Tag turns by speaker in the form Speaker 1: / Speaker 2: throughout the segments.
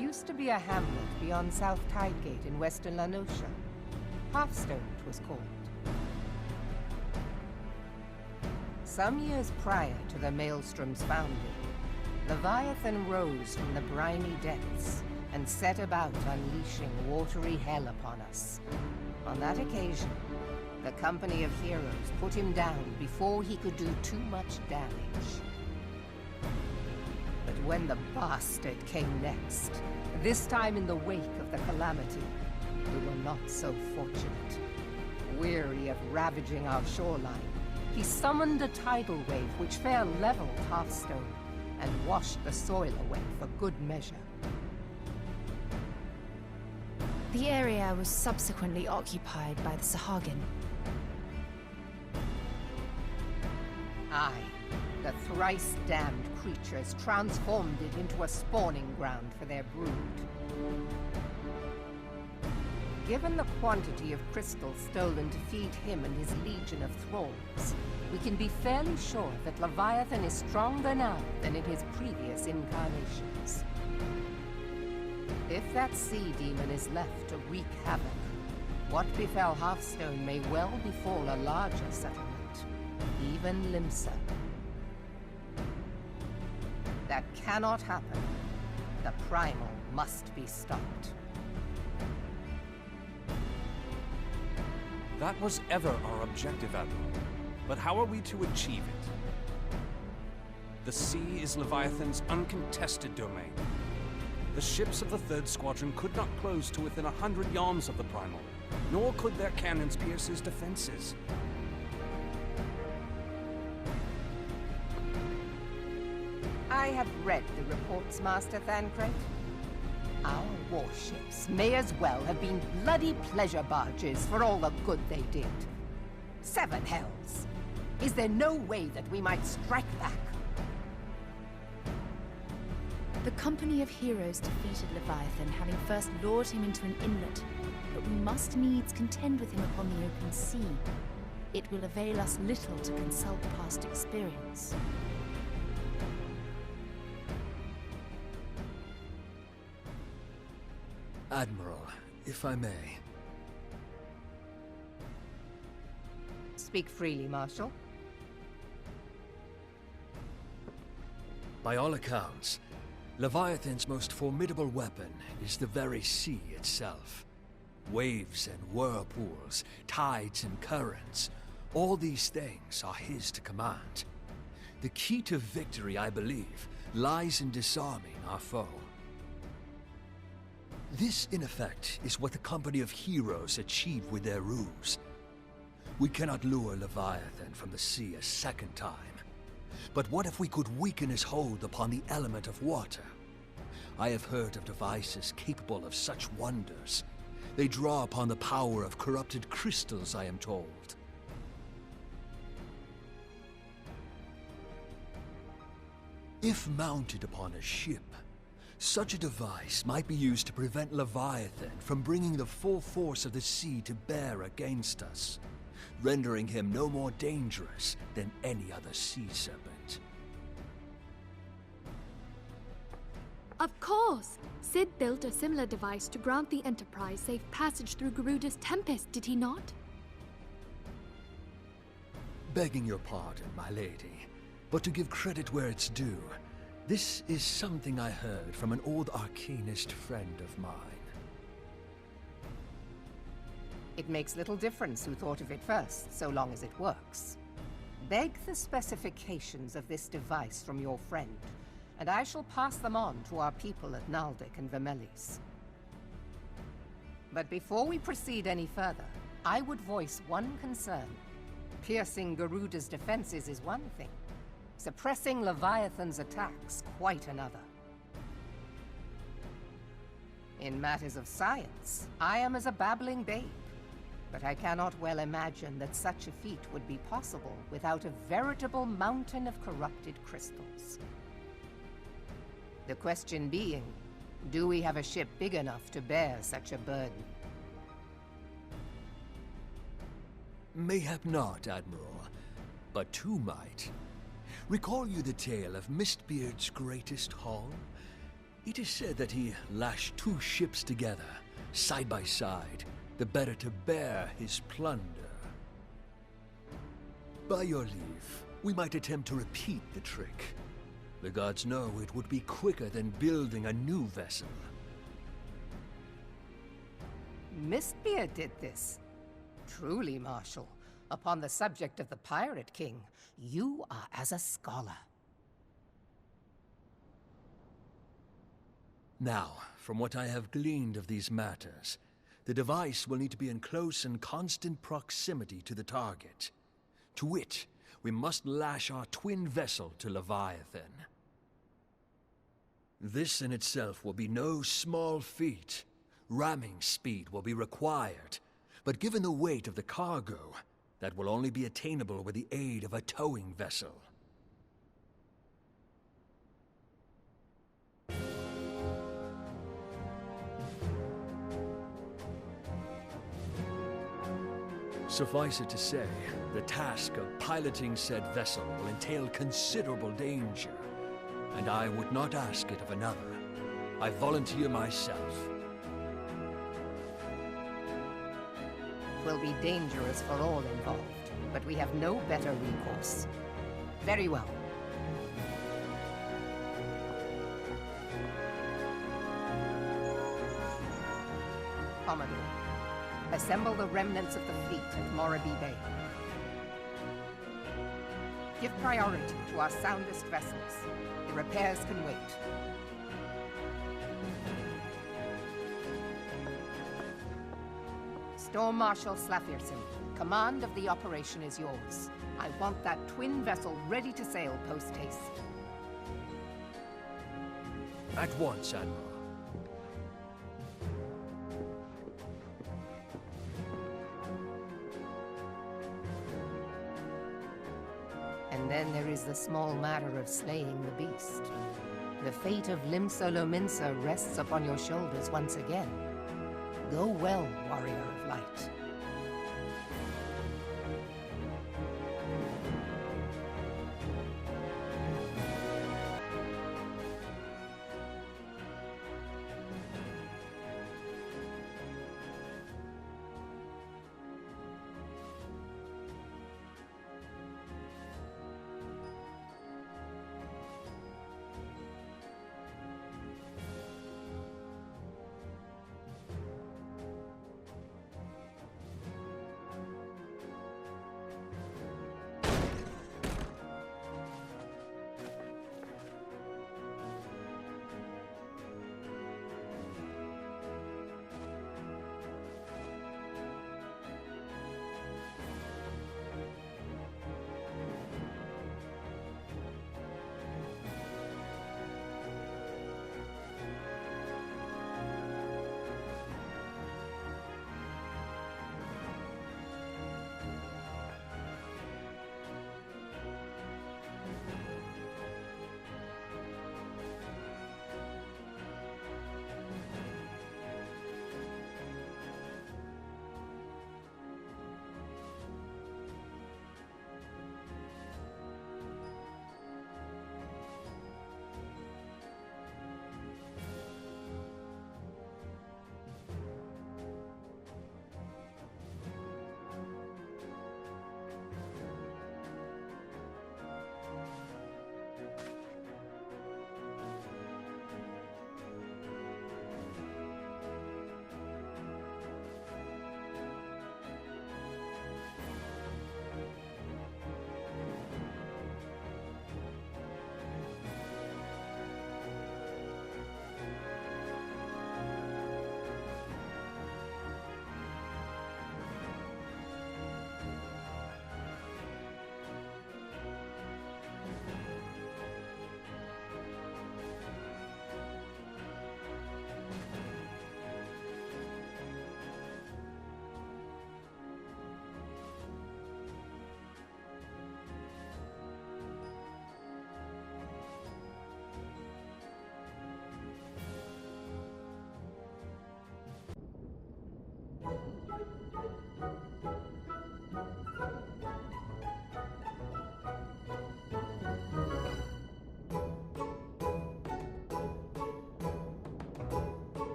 Speaker 1: used to be a hamlet beyond South Tidegate in western Lannosha. Hearthstone, it was called. Some years prior to the Maelstrom's founding, Leviathan rose from the briny depths and set about unleashing watery hell upon us. On that occasion, the company of heroes put him down before he could do too much damage. But when the bastard came next, this time in the wake of the calamity, we were not so fortunate. Weary of ravaging our shoreline, he summoned a tidal wave which fair leveled Hearthstone and washed the soil away for good measure.
Speaker 2: The area was subsequently occupied by the Sahagin.
Speaker 1: Aye, the thrice-damned creatures transformed it into a spawning ground for their brood. Given the quantity of crystals stolen to feed him and his legion of thralls, we can be fairly sure that Leviathan is stronger now than in his previous incarnations. If that sea demon is left to wreak havoc, what befell Hearthstone may well befall a larger settlement, even Limsa. That cannot happen. The primal must be stopped.
Speaker 3: That was ever our objective, Admiral. But how are we to achieve it? The sea is Leviathan's uncontested domain. The ships of the 3rd Squadron could not close to within 100 yards of the Primal, nor could their cannons pierce his defenses.
Speaker 1: I have read the reports, Master Thancred. Our warships may as well have been bloody pleasure barges for all the good they did. 7 hells! Is there no way that we might strike back?
Speaker 2: The company of heroes defeated Leviathan, having first lured him into an inlet, but we must needs contend with him upon the open sea. It will avail us little to consult past experience.
Speaker 4: Admiral, if I may.
Speaker 1: Speak freely, Marshal.
Speaker 4: By all accounts, Leviathan's most formidable weapon is the very sea itself. Waves and whirlpools, tides and currents, all these things are his to command. The key to victory, I believe, lies in disarming our foe. This, in effect, is what the company of heroes achieved with their ruse. We cannot lure Leviathan from the sea a second time. But what if we could weaken his hold upon the element of water? I have heard of devices capable of such wonders. They draw upon the power of corrupted crystals, I am told. If mounted upon a ship, such a device might be used to prevent Leviathan from bringing the full force of the sea to bear against us, rendering him no more dangerous than any other sea serpent.
Speaker 5: Of course! Sid built a similar device to grant the Enterprise safe passage through Garuda's Tempest, did he not?
Speaker 4: Begging your pardon, my lady, but to give credit where it's due, this is something I heard from an old arcanist friend of mine.
Speaker 1: It makes little difference who thought of it first, so long as it works. Beg the specifications of this device from your friend, and I shall pass them on to our people at Naldic and Vermelis. But before we proceed any further, I would voice one concern. Piercing Garuda's defenses is one thing. Suppressing Leviathan's attacks, quite another. In matters of science, I am as a babbling babe. But I cannot well imagine that such a feat would be possible without a veritable mountain of corrupted crystals. The question being, do we have a ship big enough to bear such a burden?
Speaker 4: Mayhap not, Admiral, but two might. Recall you the tale of Mistbeard's greatest haul? It is said that he lashed two ships together, side by side, the better to bear his plunder. By your leave, we might attempt to repeat the trick. The gods know it would be quicker than building a new vessel.
Speaker 1: Mistbeard did this. Truly, Marshal, upon the subject of the Pirate King, you are as a scholar.
Speaker 4: Now, from what I have gleaned of these matters, the device will need to be in close and constant proximity to the target. To wit, we must lash our twin vessel to Leviathan. This in itself will be no small feat. Ramming speed will be required, but given the weight of the cargo, that will only be attainable with the aid of a towing vessel. Suffice it to say, the task of piloting said vessel will entail considerable danger, and I would not ask it of another. I volunteer myself.
Speaker 1: It will be dangerous for all involved, but we have no better recourse. Very well. Commodore, assemble the remnants of the fleet at Morabee Bay. Give priority to our soundest vessels. The repairs can wait. Storm Marshal Slafirson, command of the operation is yours. I want that twin vessel ready to sail post-haste.
Speaker 4: At once, Admiral.
Speaker 1: And then there is the small matter of slaying the beast. The fate of Limsa Lominsa rests upon your shoulders once again. Go well, warrior of light.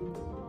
Speaker 1: you